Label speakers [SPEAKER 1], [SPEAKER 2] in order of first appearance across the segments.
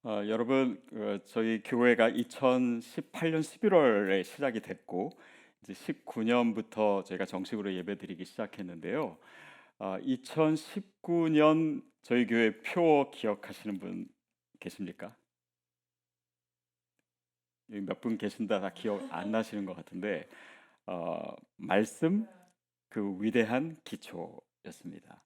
[SPEAKER 1] 여러분, 저희 교회가 2018년 11월에 시작이 됐고 이제 19년부터 저희가 정식으로 예배드리기 시작했는데요. 2019년 저희 교회 표 기억하시는 분 계십니까? 여기 몇 분 계신다 다 기억 안 나시는 것 같은데 말씀 그 위대한 기초였습니다.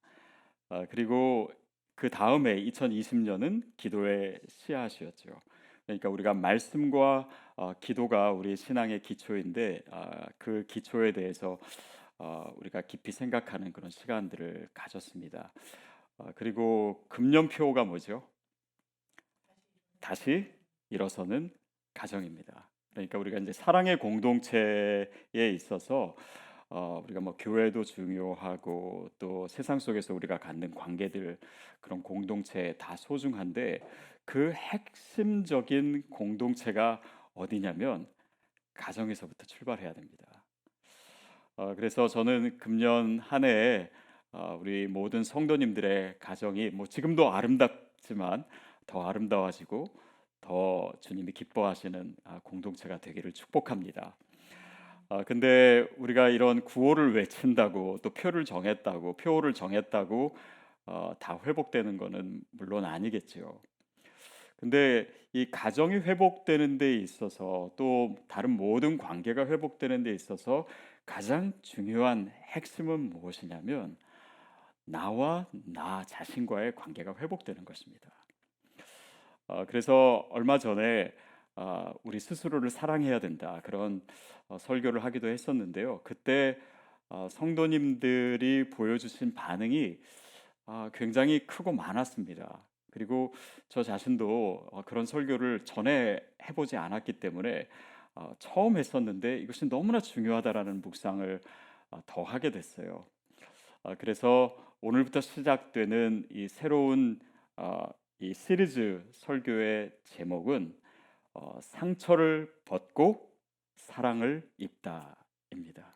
[SPEAKER 1] 그리고 그 다음에 2020년은 기도의 씨앗이었죠. 그러니까 우리가 말씀과 기도가 우리 신앙의 기초인데 그 기초에 대해서 우리가 깊이 생각하는 그런 시간들을 가졌습니다. 그리고 금년표가 뭐죠? 다시 일어서는 가정입니다. 그러니까 우리가 이제 사랑의 공동체에 있어서 우리가 뭐 교회도 중요하고 또 세상 속에서 우리가 갖는 관계들 그런 공동체 다 소중한데 그 핵심적인 공동체가 어디냐면 가정에서부터 출발해야 됩니다. 그래서 저는 금년 한 해에 우리 모든 성도님들의 가정이 뭐 지금도 아름답지만 더 아름다워지고 더 주님이 기뻐하시는 공동체가 되기를 축복합니다. 근데 우리가 이런 구호를 외친다고 또 표를 정했다고 다 회복되는 거는 물론 아니겠지요. 근데 이 가정이 회복되는 데 있어서 또 다른 모든 관계가 회복되는 데 있어서 가장 중요한 핵심은 무엇이냐면 나와 나 자신과의 관계가 회복되는 것입니다. 그래서 얼마 전에 우리 스스로를 사랑해야 된다 그런 설교를 하기도 했었는데요. 그때 성도님들이 보여주신 반응이 굉장히 크고 많았습니다. 그리고 저 자신도 그런 설교를 전에 해보지 않았기 때문에 처음 했었는데 이것이 너무나 중요하다라는 묵상을 더 하게 됐어요. 그래서 오늘부터 시작되는 이 새로운 이 시리즈 설교의 제목은 상처를 벗고 사랑을 입다입니다.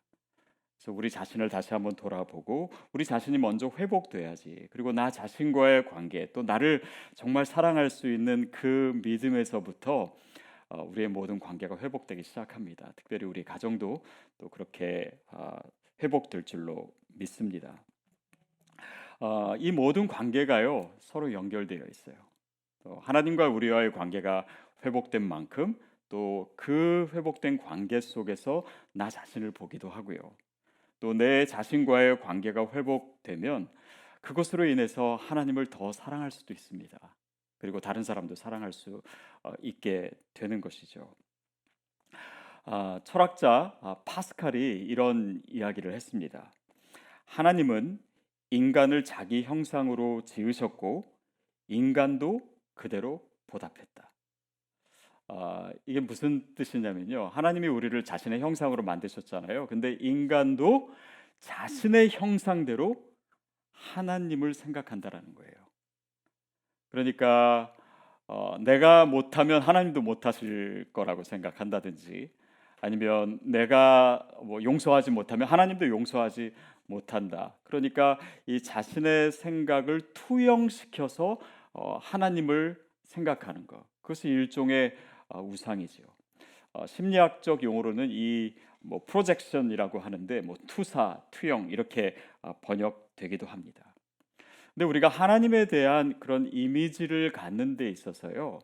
[SPEAKER 1] 그래서 우리 자신을 다시 한번 돌아보고 우리 자신이 먼저 회복돼야지. 그리고 나 자신과의 관계 또 나를 정말 사랑할 수 있는 그 믿음에서부터 우리의 모든 관계가 회복되기 시작합니다. 특별히 우리 가정도 또 그렇게 회복될 줄로 믿습니다. 이 모든 관계가요 서로 연결되어 있어요. 하나님과 우리와의 관계가 회복된 만큼 또 그 회복된 관계 속에서 나 자신을 보기도 하고요. 또 내 자신과의 관계가 회복되면 그것으로 인해서 하나님을 더 사랑할 수도 있습니다. 그리고 다른 사람도 사랑할 수 있게 되는 것이죠. 철학자 파스칼이 이런 이야기를 했습니다. 하나님은 인간을 자기 형상으로 지으셨고 인간도 그대로 보답했다. 이게 무슨 뜻이냐면요. 하나님이 우리를 자신의 형상으로 만드셨잖아요. 근데 인간도 자신의 형상대로 하나님을 생각한다라는 거예요. 그러니까 내가 못하면 하나님도 못하실 거라고 생각한다든지 아니면 내가 뭐 용서하지 못하면 하나님도 용서하지 못한다. 그러니까 이 자신의 생각을 투영시켜서 하나님을 생각하는 것. 그것이 일종의 우상이죠. 심리학적 용어로는 이 뭐 프로젝션이라고 하는데 뭐 투사, 투영 이렇게 번역되기도 합니다. 근데 우리가 하나님에 대한 그런 이미지를 갖는 데 있어서요.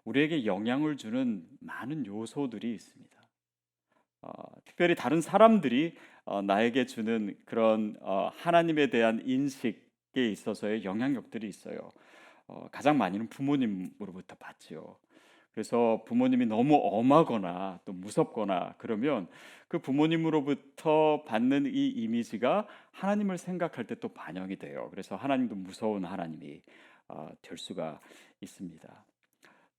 [SPEAKER 1] 우리에게 영향을 주는 많은 요소들이 있습니다. 특별히 다른 사람들이 나에게 주는 그런 하나님에 대한 인식에 있어서의 영향력들이 있어요. 가장 많이는 부모님으로부터 받지요. 그래서 부모님이 너무 엄하거나 또 무섭거나 그러면 그 부모님으로부터 받는 이 이미지가 하나님을 생각할 때 또 반영이 돼요. 그래서 하나님도 무서운 하나님이 될 수가 있습니다.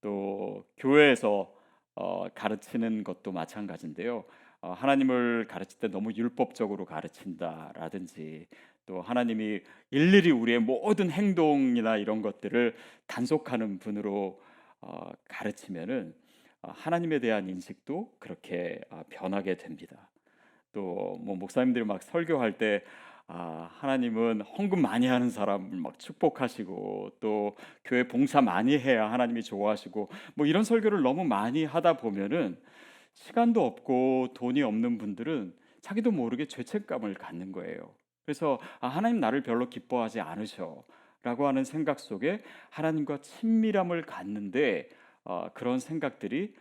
[SPEAKER 1] 또 교회에서 가르치는 것도 마찬가지인데요. 하나님을 가르칠 때 너무 율법적으로 가르친다라든지 또 하나님이 일일이 우리의 모든 행동이나 이런 것들을 단속하는 분으로 가르치면은 하나님에 대한 인식도 그렇게 변하게 됩니다. 또 뭐 목사님들이 막 설교할 때 하나님은 헌금 많이 하는 사람을 막 축복하시고 또 교회 봉사 많이 해야 하나님이 좋아하시고 뭐 이런 설교를 너무 많이 하다 보면은 시간도 없고 돈이 없는 분들은 자기도 모르게 죄책감을 갖는 거예요. 그래서 하나님 나를 별로 기뻐하지 않으셔라고 하는 생각 속에 하나님과 친밀함을 갖는데 그런 생각들이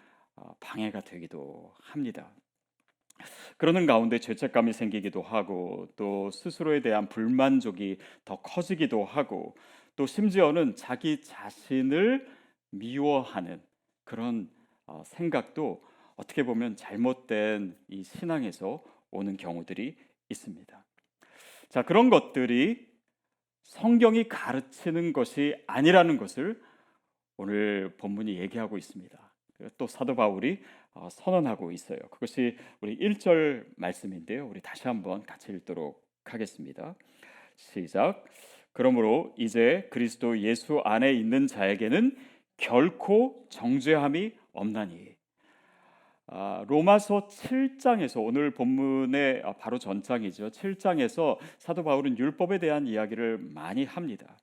[SPEAKER 1] 방해가 되기도 합니다. 그러는 가운데 죄책감이 생기기도 하고 또 스스로에 대한 불만족이 더 커지기도 하고 또 심지어는 자기 자신을 미워하는 그런 생각도 어떻게 보면 잘못된 이 신앙에서 오는 경우들이 있습니다. 자, 그런 것들이 성경이 가르치는 것이 아니라는 것을 오늘 본문이 얘기하고 있습니다. 또 사도 바울이 선언하고 있어요. 그것이 우리 1절 말씀인데요. 우리 다시 한번 같이 읽도록 하겠습니다. 시작. 그러므로 이제 그리스도 예수 안에 있는 자에게는 결코 정죄함이 없나니. 로마서 7장에서 오늘 본문의 바로 전장이죠. 7장에서 사도 바울은 율법에 대한 이야기를 많이 합니다.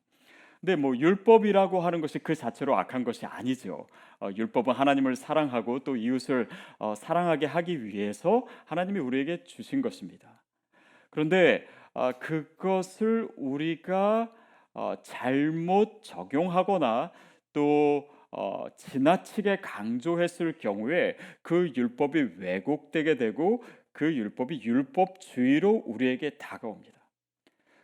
[SPEAKER 1] 근데 뭐 율법이라고 하는 것이 그 자체로 악한 것이 아니죠. 율법은 하나님을 사랑하고 또 이웃을 사랑하게 하기 위해서 하나님이 우리에게 주신 것입니다. 그런데 그것을 우리가 잘못 적용하거나 또 지나치게 강조했을 경우에 그 율법이 왜곡되게 되고 그 율법이 율법주의로 우리에게 다가옵니다.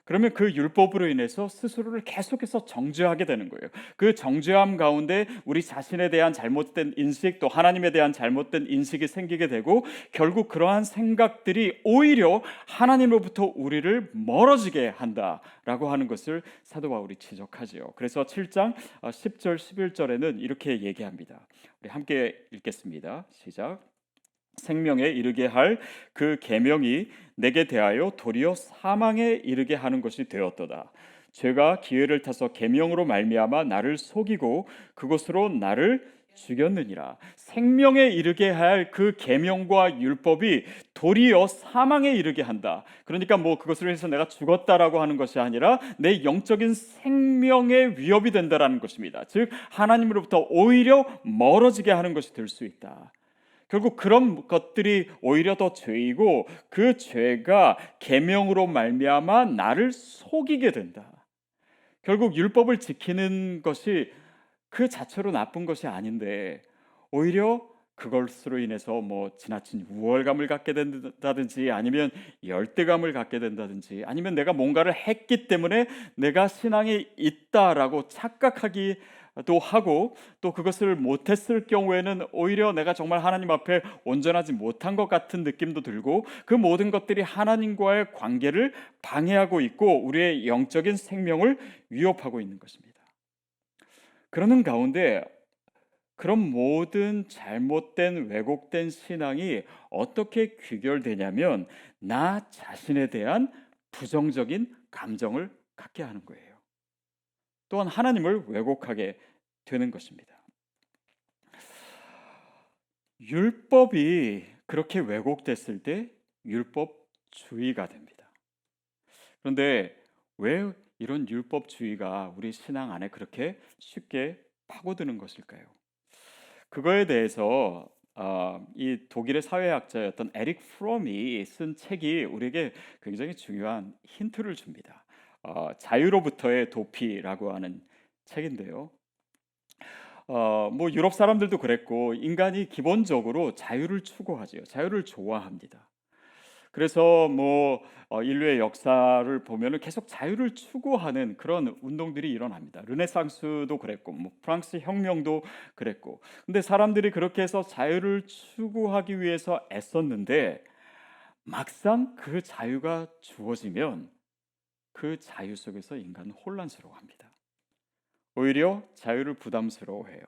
[SPEAKER 1] 그러면 그 율법으로 인해서 스스로를 계속해서 정죄하게 되는 거예요. 그 정죄함 가운데 우리 자신에 대한 잘못된 인식 또 하나님에 대한 잘못된 인식이 생기게 되고 결국 그러한 생각들이 오히려 하나님으로부터 우리를 멀어지게 한다라고 하는 것을 사도 바울이 지적하지요. 그래서 7장 10절 11절에는 이렇게 얘기합니다. 우리 함께 읽겠습니다. 시작. 생명에 이르게 할 그 계명이 내게 대하여 도리어 사망에 이르게 하는 것이 되었도다. 죄가 기회를 타서 계명으로 말미암아 나를 속이고 그것으로 나를 죽였느니라. 생명에 이르게 할 그 계명과 율법이 도리어 사망에 이르게 한다. 그러니까 뭐 그것으로 해서 내가 죽었다라고 하는 것이 아니라 내 영적인 생명에 위협이 된다라는 것입니다. 즉 하나님으로부터 오히려 멀어지게 하는 것이 될 수 있다. 결국 그런 것들이 오히려 더 죄이고 그 죄가 계명으로 말미암아 나를 속이게 된다. 결국 율법을 지키는 것이 그 자체로 나쁜 것이 아닌데 오히려 그것으로 인해서 뭐 지나친 우월감을 갖게 된다든지 아니면 열등감을 갖게 된다든지 아니면 내가 뭔가를 했기 때문에 내가 신앙이 있다라고 착각하기도 하고 또 그것을 못했을 경우에는 오히려 내가 정말 하나님 앞에 온전하지 못한 것 같은 느낌도 들고 그 모든 것들이 하나님과의 관계를 방해하고 있고 우리의 영적인 생명을 위협하고 있는 것입니다. 그러는 가운데 그런 모든 잘못된 왜곡된 신앙이 어떻게 귀결되냐면 나 자신에 대한 부정적인 감정을 갖게 하는 거예요. 또한 하나님을 왜곡하게 되는 것입니다. 율법이 그렇게 왜곡됐을 때 율법주의가 됩니다. 그런데 왜 이런 율법주의가 우리 신앙 안에 그렇게 쉽게 파고드는 것일까요? 그거에 대해서 이 독일의 사회학자였던 에릭 프롬이 쓴 책이 우리에게 굉장히 중요한 힌트를 줍니다. 자유로부터의 도피라고 하는 책인데요. 뭐 유럽 사람들도 그랬고 인간이 기본적으로 자유를 추구하지요. 자유를 좋아합니다. 그래서 뭐 인류의 역사를 보면은 계속 자유를 추구하는 그런 운동들이 일어납니다. 르네상스도 그랬고 뭐 프랑스 혁명도 그랬고. 근데 사람들이 그렇게 해서 자유를 추구하기 위해서 애썼는데 막상 그 자유가 주어지면 그 자유 속에서 인간은 혼란스러워합니다. 오히려 자유를 부담스러워해요.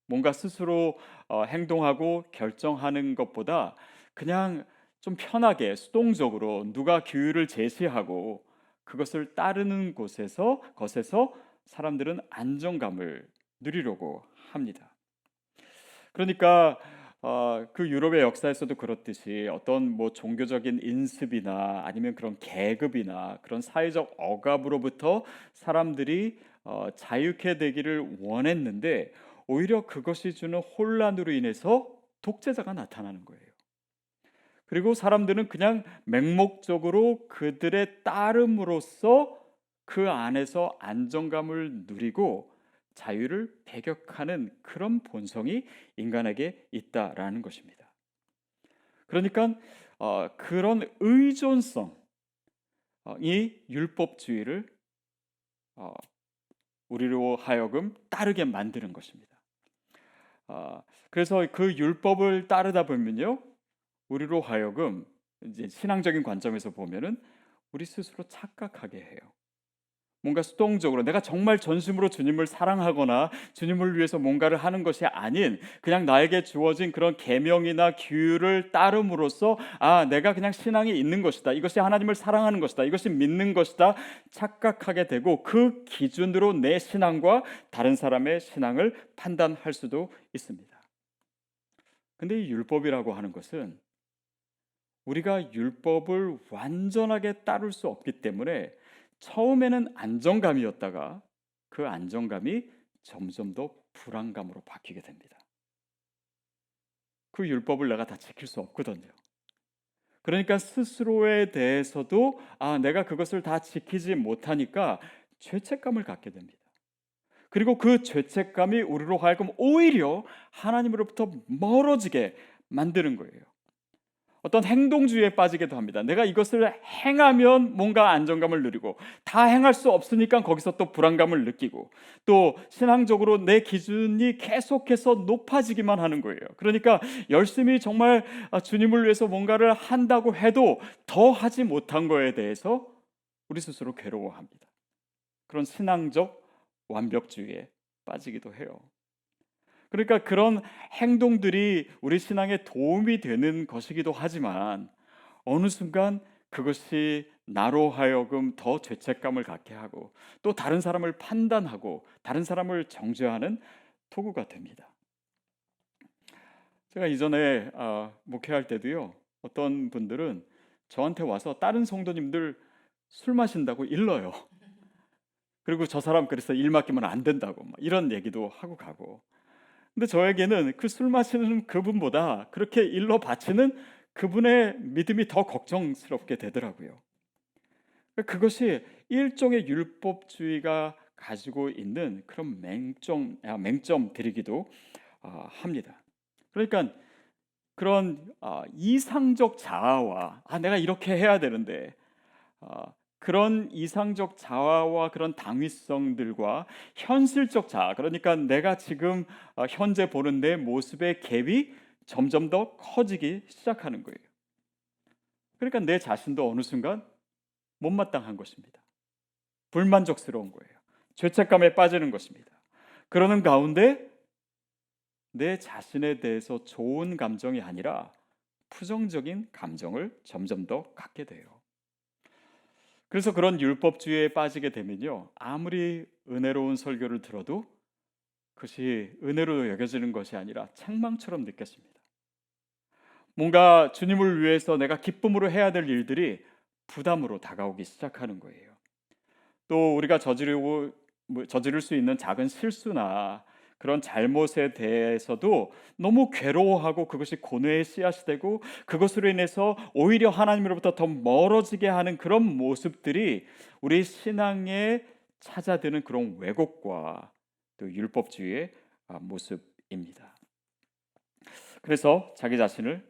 [SPEAKER 1] 뭔가 스스로 행동하고 결정하는 것보다 그냥 좀 편하게 수동적으로 누가 규율을 제시하고 그것을 따르는 것에서 사람들은 안정감을 누리려고 합니다. 그러니까 그 유럽의 역사에서도 그렇듯이 어떤 뭐 종교적인 인습이나 아니면 그런 계급이나 그런 사회적 억압으로부터 사람들이 자유케 되기를 원했는데 오히려 그것이 주는 혼란으로 인해서 독재자가 나타나는 거예요. 그리고 사람들은 그냥 맹목적으로 그들의 따름으로써 그 안에서 안정감을 누리고 자유를 배격하는 그런 본성이 인간에게 있다라는 것입니다. 그러니까 그런 의존성이 율법주의를 어, 우리로 하여금 따르게 만드는 것입니다. 그래서 그 율법을 따르다 보면요, 우리로 하여금 이제 신앙적인 관점에서 보면은 우리 스스로 착각하게 해요. 뭔가 수동적으로 내가 정말 전심으로 주님을 사랑하거나 주님을 위해서 뭔가를 하는 것이 아닌 그냥 나에게 주어진 그런 계명이나 규율을 따름으로써 내가 그냥 신앙이 있는 것이다, 이것이 하나님을 사랑하는 것이다, 이것이 믿는 것이다 착각하게 되고 그 기준으로 내 신앙과 다른 사람의 신앙을 판단할 수도 있습니다. 근데 이 율법이라고 하는 것은 우리가 율법을 완전하게 따를 수 없기 때문에 처음에는 안정감이었다가 그 안정감이 점점 더 불안감으로 바뀌게 됩니다. 그 율법을 내가 다 지킬 수 없거든요. 그러니까 스스로에 대해서도 내가 그것을 다 지키지 못하니까 죄책감을 갖게 됩니다. 그리고 그 죄책감이 우리로 하여금 오히려 하나님으로부터 멀어지게 만드는 거예요. 어떤 행동주의에 빠지기도 합니다. 내가 이것을 행하면 뭔가 안정감을 누리고 다 행할 수 없으니까 거기서 또 불안감을 느끼고 또 신앙적으로 내 기준이 계속해서 높아지기만 하는 거예요. 그러니까 열심히 정말 주님을 위해서 뭔가를 한다고 해도 더 하지 못한 거에 대해서 우리 스스로 괴로워합니다. 그런 신앙적 완벽주의에 빠지기도 해요. 그러니까 그런 행동들이 우리 신앙에 도움이 되는 것이기도 하지만 어느 순간 그것이 나로 하여금 더 죄책감을 갖게 하고 또 다른 사람을 판단하고 다른 사람을 정죄하는 도구가 됩니다. 제가 이전에 목회할 때도요, 어떤 분들은 저한테 와서 다른 성도님들 술 마신다고 일러요. 그리고 저 사람 그래서 일 맡기면 안 된다고 이런 얘기도 하고 가고. 근데 저에게는 그 술 마시는 그분보다 그렇게 일러 바치는 그분의 믿음이 더 걱정스럽게 되더라고요. 그것이 일종의 율법주의가 가지고 있는 그런 맹점들이기도 합니다. 그러니까 그런 이상적 자아와 내가 이렇게 해야 되는데 그런 이상적 자아와 그런 당위성들과 현실적 자아, 그러니까 내가 지금 현재 보는 내 모습의 갭이 점점 더 커지기 시작하는 거예요. 그러니까 내 자신도 어느 순간 못마땅한 것입니다. 불만족스러운 거예요. 죄책감에 빠지는 것입니다. 그러는 가운데 내 자신에 대해서 좋은 감정이 아니라 부정적인 감정을 점점 더 갖게 돼요. 그래서 그런 율법주의에 빠지게 되면요, 아무리 은혜로운 설교를 들어도 그것이 은혜로 여겨지는 것이 아니라 책망처럼 느껴집니다. 뭔가 주님을 위해서 내가 기쁨으로 해야 될 일들이 부담으로 다가오기 시작하는 거예요. 또 우리가 저지를 수 있는 작은 실수나 그런 잘못에 대해서도 너무 괴로워하고 그것이 고뇌의 씨앗이 되고 그것으로 인해서 오히려 하나님으로부터 더 멀어지게 하는 그런 모습들이 우리 신앙에 찾아드는 그런 왜곡과 또 율법주의의 모습입니다. 그래서 자기 자신을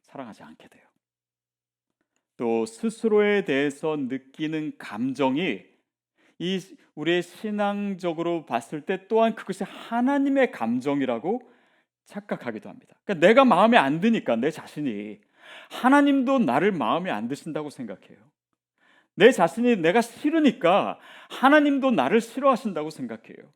[SPEAKER 1] 사랑하지 않게 돼요. 또 스스로에 대해서 느끼는 감정이 우리의 신앙적으로 봤을 때 또한 그것이 하나님의 감정이라고 착각하기도 합니다. 그러니까 내가 마음에 안 드니까 내 자신이 하나님도 나를 마음에 안 드신다고 생각해요. 내 자신이 내가 싫으니까 하나님도 나를 싫어하신다고 생각해요.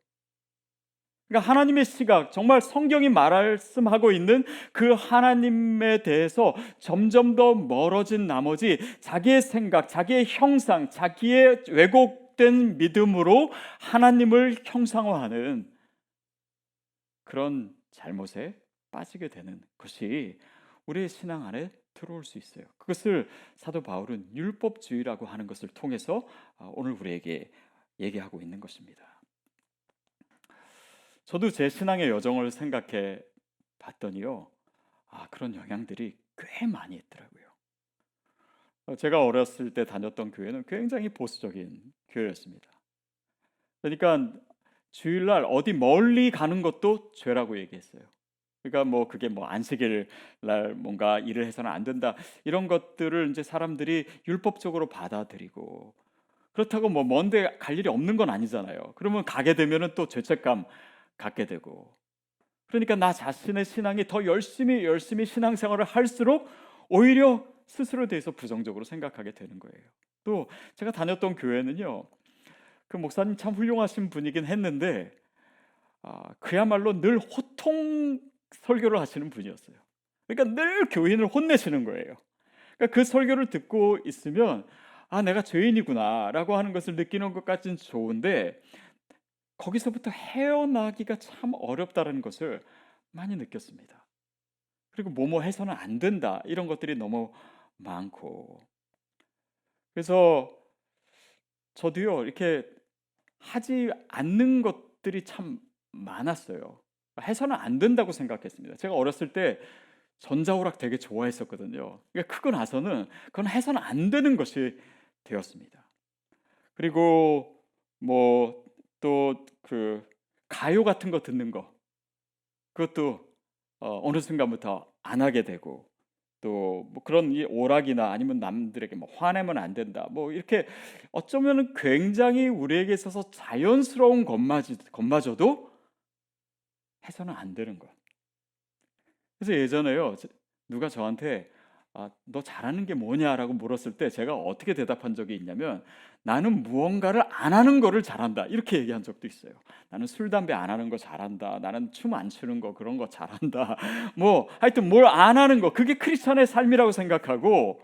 [SPEAKER 1] 그러니까 하나님의 시각, 정말 성경이 말씀하고 있는 그 하나님에 대해서 점점 더 멀어진 나머지 자기의 생각, 자기의 형상, 자기의 왜곡된 믿음으로 하나님을 형상화하는 그런 잘못에 빠지게 되는 것이 우리의 신앙 안에 들어올 수 있어요. 그것을 사도 바울은 율법주의라고 하는 것을 통해서 오늘 우리에게 얘기하고 있는 것입니다. 저도 제 신앙의 여정을 생각해 봤더니요, 그런 영향들이 꽤 많이 있더라고요. 제가 어렸을 때 다녔던 교회는 굉장히 보수적인 교회였습니다. 그러니까 주일날 어디 멀리 가는 것도 죄라고 얘기했어요. 그러니까 뭐 그게 뭐 안식일 날 뭔가 일을 해서는 안 된다 이런 것들을 이제 사람들이 율법적으로 받아들이고, 그렇다고 뭐 먼데 갈 일이 없는 건 아니잖아요. 그러면 가게 되면은 또 죄책감 갖게 되고, 그러니까 나 자신의 신앙이 더 열심히 신앙생활을 할수록 오히려 스스로에 대해서 부정적으로 생각하게 되는 거예요. 또 제가 다녔던 교회는요, 그 목사님 참 훌륭하신 분이긴 했는데 그야말로 늘 호통 설교를 하시는 분이었어요. 그러니까 늘 교인을 혼내시는 거예요. 그러니까 그 설교를 듣고 있으면 내가 죄인이구나라고 하는 것을 느끼는 것까지는 좋은데, 거기서부터 헤어나기가 참 어렵다는 것을 많이 느꼈습니다. 그리고 뭐뭐 해서는 안 된다 이런 것들이 너무 많고, 그래서 저도요 이렇게 하지 않는 것들이 참 많았어요. 해서는 안 된다고 생각했습니다. 제가 어렸을 때 전자오락 되게 좋아했었거든요. 그러니까 크고 나서는 그건 해서는 안 되는 것이 되었습니다. 그리고 뭐 또 그 가요 같은 거 듣는 거, 그것도 어느 순간부터 안 하게 되고, 또 뭐 그런 이 오락이나 아니면 남들에게 뭐 화내면 안 된다 뭐 이렇게 어쩌면은 굉장히 우리에게 있어서 자연스러운 것마저도 해서는 안 되는 것. 그래서 예전에요, 누가 저한테 너 잘하는 게 뭐냐라고 물었을 때 제가 어떻게 대답한 적이 있냐면, 나는 무언가를 안 하는 거를 잘한다 이렇게 얘기한 적도 있어요. 나는 술 담배 안 하는 거 잘한다, 나는 춤 안 추는 거 그런 거 잘한다 뭐 하여튼 뭘 안 하는 거, 그게 크리스천의 삶이라고 생각하고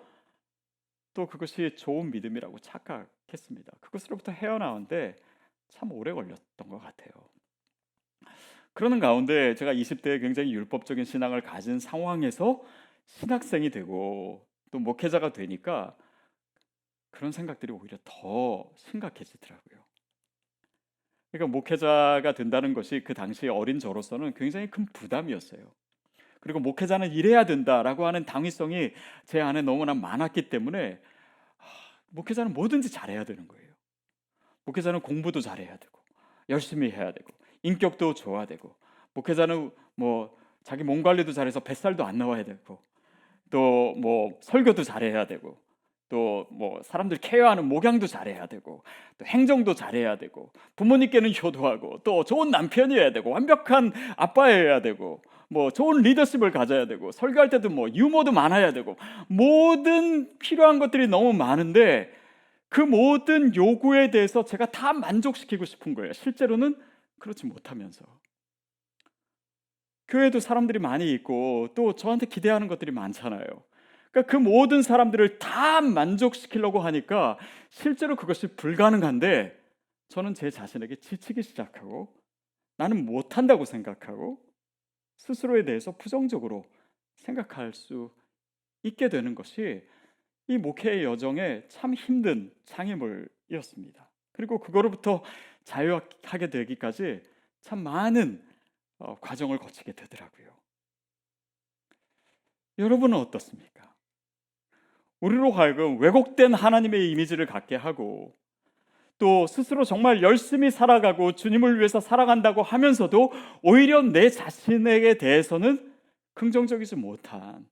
[SPEAKER 1] 또 그것이 좋은 믿음이라고 착각했습니다. 그것으로부터 헤어나오는데 참 오래 걸렸던 것 같아요. 그러는 가운데 제가 20대에 굉장히 율법적인 신앙을 가진 상황에서 신학생이 되고 또 목회자가 되니까 그런 생각들이 오히려 더 심각해지더라고요. 그러니까 목회자가 된다는 것이 그 당시 어린 저로서는 굉장히 큰 부담이었어요. 그리고 목회자는 이래야 된다라고 하는 당위성이 제 안에 너무나 많았기 때문에 목회자는 뭐든지 잘해야 되는 거예요. 목회자는 공부도 잘해야 되고 열심히 해야 되고 인격도 좋아야 되고, 목회자는 뭐 자기 몸 관리도 잘해서 뱃살도 안 나와야 되고, 또 뭐 설교도 잘해야 되고, 또 뭐 사람들 케어하는 목양도 잘해야 되고, 또 행정도 잘해야 되고, 부모님께는 효도하고, 또 좋은 남편이어야 되고, 완벽한 아빠여야 되고, 뭐 좋은 리더십을 가져야 되고, 설교할 때도 뭐 유머도 많아야 되고, 모든 필요한 것들이 너무 많은데 그 모든 요구에 대해서 제가 다 만족시키고 싶은 거예요. 실제로는 그렇지 못하면서. 교회도 사람들이 많이 있고 또 저한테 기대하는 것들이 많잖아요. 그러니까 그 모든 사람들을 다 만족시키려고 하니까 실제로 그것이 불가능한데, 저는 제 자신에게 지치기 시작하고 나는 못한다고 생각하고 스스로에 대해서 부정적으로 생각할 수 있게 되는 것이 이 목회의 여정에 참 힘든 장애물이었습니다. 그리고 그거로부터 자유하게 되기까지 참 많은 과정을 거치게 되더라고요. 여러분은 어떻습니까? 우리로 하여금 왜곡된 하나님의 이미지를 갖게 하고, 또 스스로 정말 열심히 살아가고 주님을 위해서 살아간다고 하면서도 오히려 내 자신에게 대해서는 긍정적이지 못한,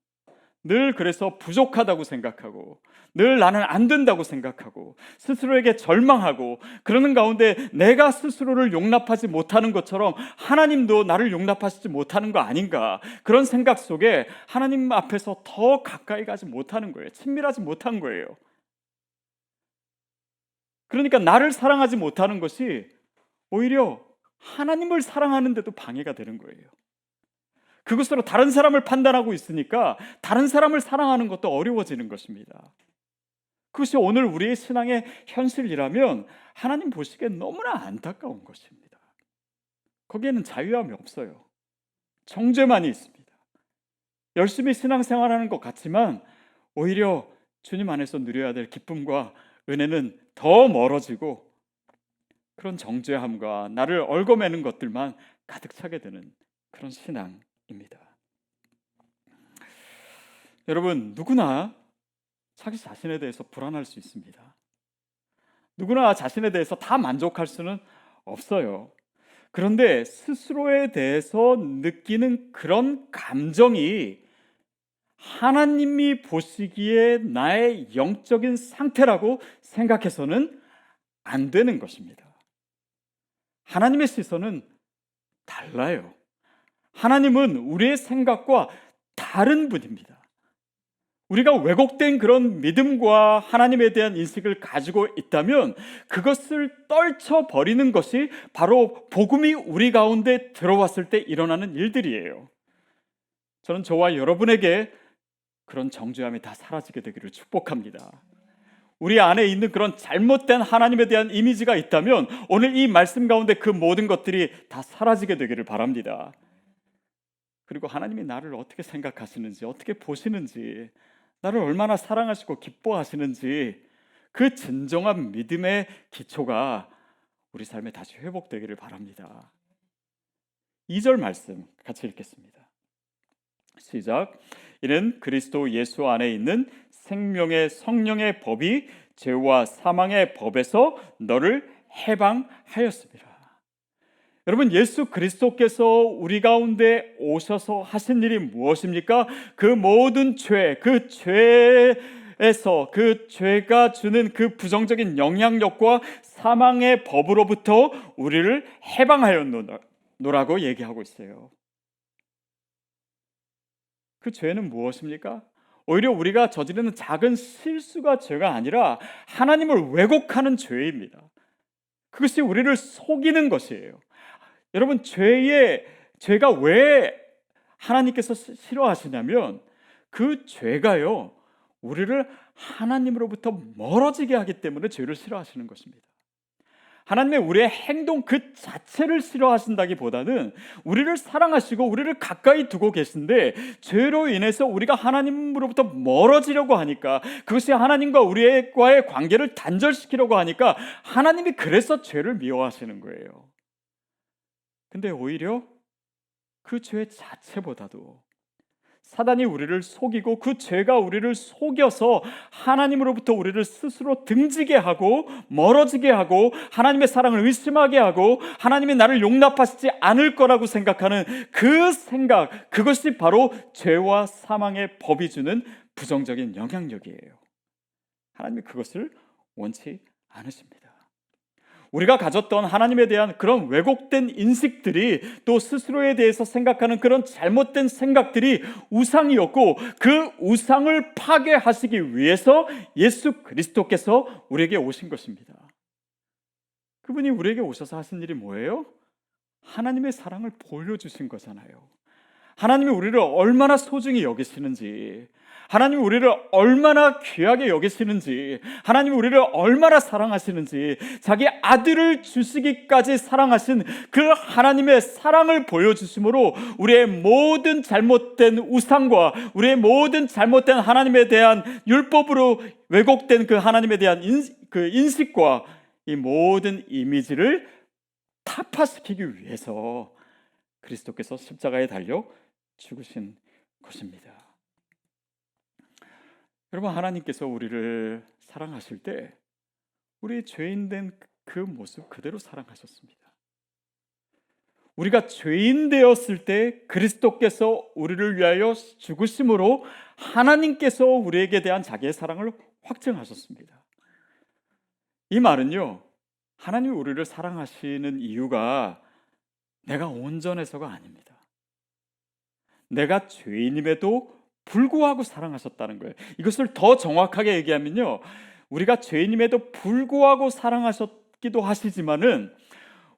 [SPEAKER 1] 늘 그래서 부족하다고 생각하고 늘 나는 안 된다고 생각하고 스스로에게 절망하고, 그러는 가운데 내가 스스로를 용납하지 못하는 것처럼 하나님도 나를 용납하시지 못하는 거 아닌가, 그런 생각 속에 하나님 앞에서 더 가까이 가지 못하는 거예요. 친밀하지 못한 거예요. 그러니까 나를 사랑하지 못하는 것이 오히려 하나님을 사랑하는 데도 방해가 되는 거예요. 그것으로 다른 사람을 판단하고 있으니까 다른 사람을 사랑하는 것도 어려워지는 것입니다. 그것이 오늘 우리의 신앙의 현실이라면 하나님 보시기엔 너무나 안타까운 것입니다. 거기에는 자유함이 없어요. 정죄만이 있습니다. 열심히 신앙생활하는 것 같지만 오히려 주님 안에서 누려야 될 기쁨과 은혜는 더 멀어지고 그런 정죄함과 나를 얽어매는 것들만 가득 차게 되는 그런 신앙입니다. 여러분, 누구나 자기 자신에 대해서 불안할 수 있습니다. 누구나 자신에 대해서 다 만족할 수는 없어요. 그런데 스스로에 대해서 느끼는 그런 감정이 하나님이 보시기에 나의 영적인 상태라고 생각해서는 안 되는 것입니다. 하나님의 시선은 달라요. 하나님은 우리의 생각과 다른 분입니다. 우리가 왜곡된 그런 믿음과 하나님에 대한 인식을 가지고 있다면 그것을 떨쳐버리는 것이 바로 복음이 우리 가운데 들어왔을 때 일어나는 일들이에요. 저는 저와 여러분에게 그런 정죄함이 다 사라지게 되기를 축복합니다. 우리 안에 있는 그런 잘못된 하나님에 대한 이미지가 있다면 오늘 이 말씀 가운데 그 모든 것들이 다 사라지게 되기를 바랍니다. 그리고 하나님이 나를 어떻게 생각하시는지, 어떻게 보시는지, 나를 얼마나 사랑하시고 기뻐하시는지 그 진정한 믿음의 기초가 우리 삶에 다시 회복되기를 바랍니다. 2절 말씀 같이 읽겠습니다. 시작. 이는 그리스도 예수 안에 있는 생명의 성령의 법이 죄와 사망의 법에서 너를 해방하였습니다. 여러분, 예수 그리스도께서 우리 가운데 오셔서 하신 일이 무엇입니까? 그 모든 죄, 그 죄에서 그 죄가 주는 그 부정적인 영향력과 사망의 법으로부터 우리를 해방하였노라고 얘기하고 있어요. 그 죄는 무엇입니까? 오히려 우리가 저지르는 작은 실수가 죄가 아니라 하나님을 왜곡하는 죄입니다. 그것이 우리를 속이는 것이에요. 여러분, 죄가 왜 하나님께서 싫어하시냐면 그 죄가요, 우리를 하나님으로부터 멀어지게 하기 때문에 죄를 싫어하시는 것입니다. 하나님의 우리의 행동 그 자체를 싫어하신다기보다는 우리를 사랑하시고 우리를 가까이 두고 계신데 죄로 인해서 우리가 하나님으로부터 멀어지려고 하니까, 그것이 하나님과 우리과의 관계를 단절시키려고 하니까 하나님이 그래서 죄를 미워하시는 거예요. 근데 오히려 그 죄 자체보다도 사단이 우리를 속이고 그 죄가 우리를 속여서 하나님으로부터 우리를 스스로 등지게 하고 멀어지게 하고 하나님의 사랑을 의심하게 하고 하나님이 나를 용납하시지 않을 거라고 생각하는 그 생각, 그것이 바로 죄와 사망의 법이 주는 부정적인 영향력이에요. 하나님이 그것을 원치 않으십니다. 우리가 가졌던 하나님에 대한 그런 왜곡된 인식들이, 또 스스로에 대해서 생각하는 그런 잘못된 생각들이 우상이었고, 그 우상을 파괴하시기 위해서 예수 그리스도께서 우리에게 오신 것입니다. 그분이 우리에게 오셔서 하신 일이 뭐예요? 하나님의 사랑을 보여주신 거잖아요. 하나님이 우리를 얼마나 소중히 여기시는지, 하나님이 우리를 얼마나 귀하게 여기시는지, 하나님이 우리를 얼마나 사랑하시는지, 자기 아들을 주시기까지 사랑하신 그 하나님의 사랑을 보여주심으로 우리의 모든 잘못된 우상과 우리의 모든 잘못된 하나님에 대한 율법으로 왜곡된 그 하나님에 대한 그 인식과 이 모든 이미지를 타파시키기 위해서 그리스도께서 십자가에 달려 죽으신 것입니다. 여러분, 하나님께서 우리를 사랑하실 때 우리 죄인된 그 모습 그대로 사랑하셨습니다. 우리가 죄인 되었을 때 그리스도께서 우리를 위하여 죽으심으로 하나님께서 우리에게 대한 자기의 사랑을 확증하셨습니다. 이 말은요, 하나님이 우리를 사랑하시는 이유가 내가 온전해서가 아닙니다. 내가 죄인임에도 불구하고 사랑하셨다는 거예요. 이것을 더 정확하게 얘기하면요, 우리가 죄인임에도 불구하고 사랑하셨기도 하시지만은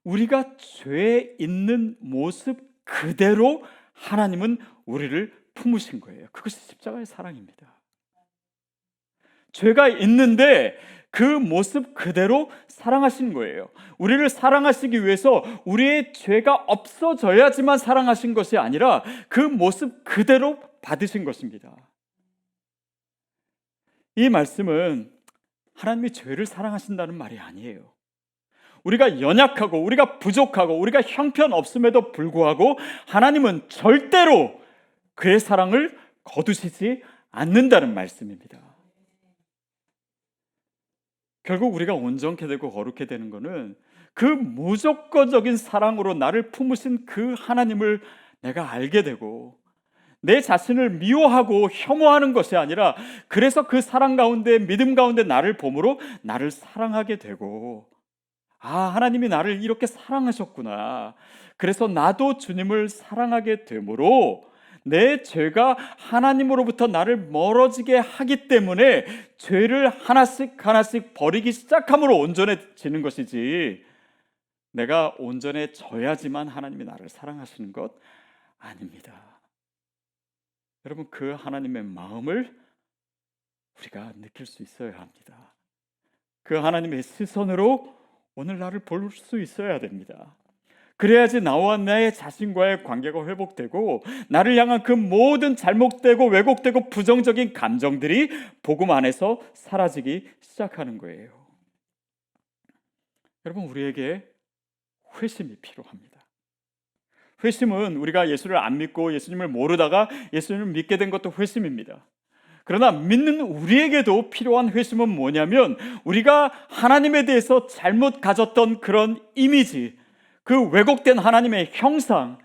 [SPEAKER 1] 우리가 죄에 있는 모습 그대로 하나님은 우리를 품으신 거예요. 그것이 십자가의 사랑입니다. 죄가 있는데 그 모습 그대로 사랑하신 거예요. 우리를 사랑하시기 위해서 우리의 죄가 없어져야지만 사랑하신 것이 아니라 그 모습 그대로 받으신 것입니다. 이 말씀은 하나님이 죄를 사랑하신다는 말이 아니에요. 우리가 연약하고 우리가 부족하고 우리가 형편없음에도 불구하고 하나님은 절대로 그의 사랑을 거두시지 않는다는 말씀입니다. 결국 우리가 온전케 되고 거룩해 되는 것은 그 무조건적인 사랑으로 나를 품으신 그 하나님을 내가 알게 되고 내 자신을 미워하고 혐오하는 것이 아니라 그래서 그 사랑 가운데 믿음 가운데 나를 보므로 나를 사랑하게 되고 하나님이 나를 이렇게 사랑하셨구나. 그래서 나도 주님을 사랑하게 되므로 내 죄가 하나님으로부터 나를 멀어지게 하기 때문에 죄를 하나씩 하나씩 버리기 시작함으로 온전해지는 것이지 내가 온전해져야지만 하나님이 나를 사랑하시는 것 아닙니다. 여러분, 그 하나님의 마음을 우리가 느낄 수 있어야 합니다. 그 하나님의 시선으로 오늘 나를 볼 수 있어야 됩니다. 그래야지 나와 나의 자신과의 관계가 회복되고 나를 향한 그 모든 잘못되고 왜곡되고 부정적인 감정들이 복음 안에서 사라지기 시작하는 거예요. 여러분, 우리에게 회심이 필요합니다. 회심은 우리가 예수를 안 믿고 예수님을 모르다가 예수님을 믿게 된 것도 회심입니다. 그러나 믿는 우리에게도 필요한 회심은 뭐냐면 우리가 하나님에 대해서 잘못 가졌던 그런 이미지, 그 왜곡된 하나님의 형상,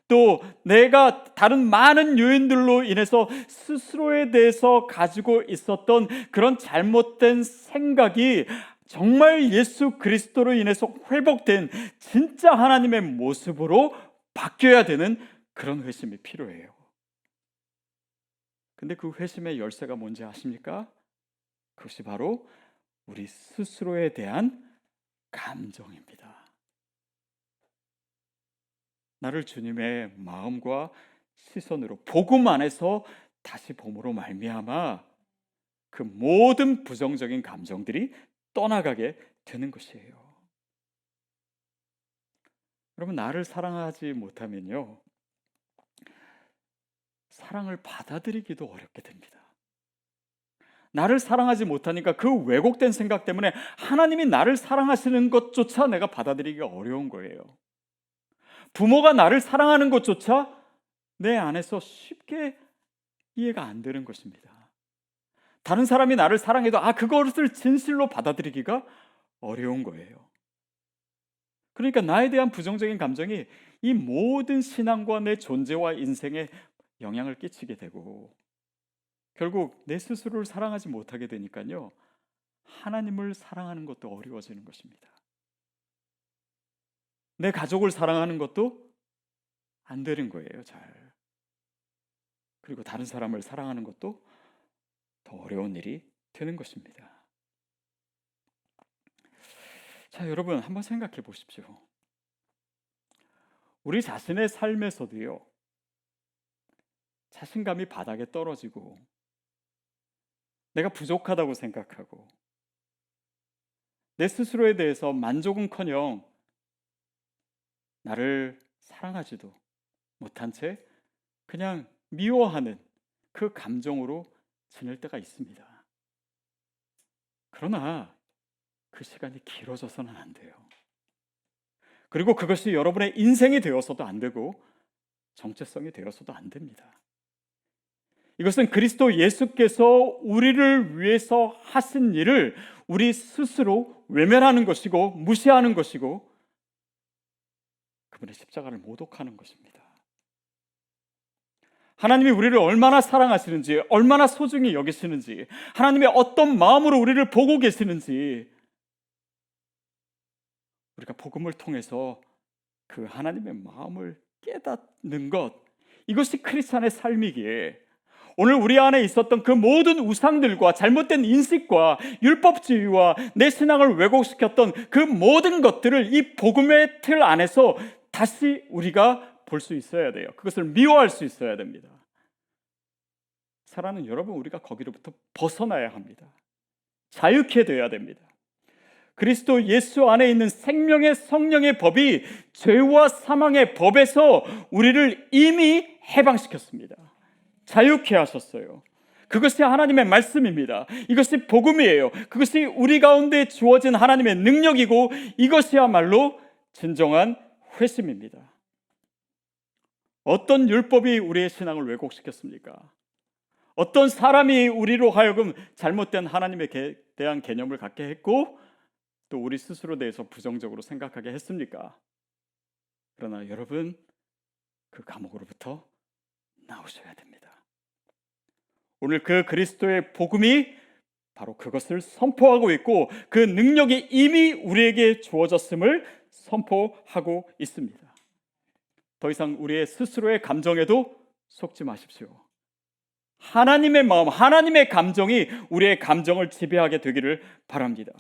[SPEAKER 1] 또 내가 다른 많은 요인들로 인해서 스스로에 대해서 가지고 있었던 그런 잘못된 생각이 정말 예수 그리스도로 인해서 회복된 진짜 하나님의 모습으로 바뀌어야 되는 그런 회심이 필요해요. 근데 그 회심의 열쇠가 뭔지 아십니까? 그것이 바로 우리 스스로에 대한 감정입니다. 나를 주님의 마음과 시선으로 복음 안에서 다시 봄으로 말미암아 그 모든 부정적인 감정들이 떠나가게 되는 것이에요. 여러분, 나를 사랑하지 못하면요, 사랑을 받아들이기도 어렵게 됩니다. 나를 사랑하지 못하니까 그 왜곡된 생각 때문에 하나님이 나를 사랑하시는 것조차 내가 받아들이기가 어려운 거예요. 부모가 나를 사랑하는 것조차 내 안에서 쉽게 이해가 안 되는 것입니다. 다른 사람이 나를 사랑해도 그것을 진실로 받아들이기가 어려운 거예요. 그러니까 나에 대한 부정적인 감정이 이 모든 신앙과 내 존재와 인생에 영향을 끼치게 되고 결국 내 스스로를 사랑하지 못하게 되니까요, 하나님을 사랑하는 것도 어려워지는 것입니다. 내 가족을 사랑하는 것도 안 되는 거예요, 잘. 그리고 다른 사람을 사랑하는 것도 더 어려운 일이 되는 것입니다. 자, 여러분, 한번 생각해 보십시오. 우리 자신의 삶에서도요, 자신감이 바닥에 떨어지고 내가 부족하다고 생각하고 내 스스로에 대해서 만족은커녕 나를 사랑하지도 못한 채 그냥 미워하는 그 감정으로 지낼 때가 있습니다. 그러나 그 시간이 길어져서는 안 돼요. 그리고 그것이 여러분의 인생이 되어서도 안 되고 정체성이 되어서도 안 됩니다. 이것은 그리스도 예수께서 우리를 위해서 하신 일을 우리 스스로 외면하는 것이고 무시하는 것이고 그분의 십자가를 모독하는 것입니다. 하나님이 우리를 얼마나 사랑하시는지, 얼마나 소중히 여기시는지, 하나님이 어떤 마음으로 우리를 보고 계시는지 우리가 복음을 통해서 그 하나님의 마음을 깨닫는 것, 이것이 크리스찬의 삶이기에 오늘 우리 안에 있었던 그 모든 우상들과 잘못된 인식과 율법주의와 내 신앙을 왜곡시켰던 그 모든 것들을 이 복음의 틀 안에서 다시 우리가 볼 수 있어야 돼요. 그것을 미워할 수 있어야 됩니다. 사랑하는 여러분, 우리가 거기로부터 벗어나야 합니다. 자유케 되어야 됩니다. 그리스도 예수 안에 있는 생명의 성령의 법이 죄와 사망의 법에서 우리를 이미 해방시켰습니다. 자유케 하셨어요. 그것이 하나님의 말씀입니다. 이것이 복음이에요. 그것이 우리 가운데 주어진 하나님의 능력이고 이것이야말로 진정한 회심입니다. 어떤 율법이 우리의 신앙을 왜곡시켰습니까? 어떤 사람이 우리로 하여금 잘못된 하나님에 대한 개념을 갖게 했고 또 우리 스스로 대해서 부정적으로 생각하게 했습니까? 그러나 여러분, 그 감옥으로부터 나오셔야 됩니다. 오늘 그 그리스도의 복음이 바로 그것을 선포하고 있고 그 능력이 이미 우리에게 주어졌음을 선포하고 있습니다. 더 이상 우리의 스스로의 감정에도 속지 마십시오. 하나님의 마음, 하나님의 감정이 우리의 감정을 지배하게 되기를 바랍니다.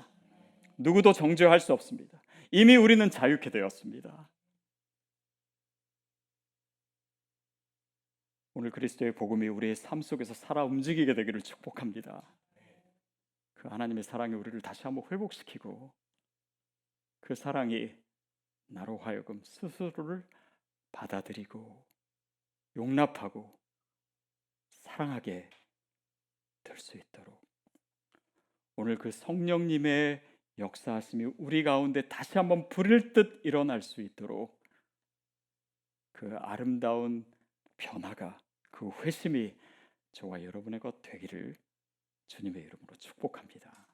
[SPEAKER 1] 누구도 정죄할 수 없습니다. 이미 우리는 자유케 되었습니다. 오늘 그리스도의 복음이 우리의 삶 속에서 살아 움직이게 되기를 축복합니다. 그 하나님의 사랑이 우리를 다시 한번 회복시키고 그 사랑이 나로 하여금 스스로를 받아들이고 용납하고 사랑하게 될 수 있도록 오늘 그 성령님의 역사하심이 우리 가운데 다시 한번 불일 듯 일어날 수 있도록 그 아름다운 변화가 그 회심이 저와 여러분의 것 되기를 주님의 이름으로 축복합니다.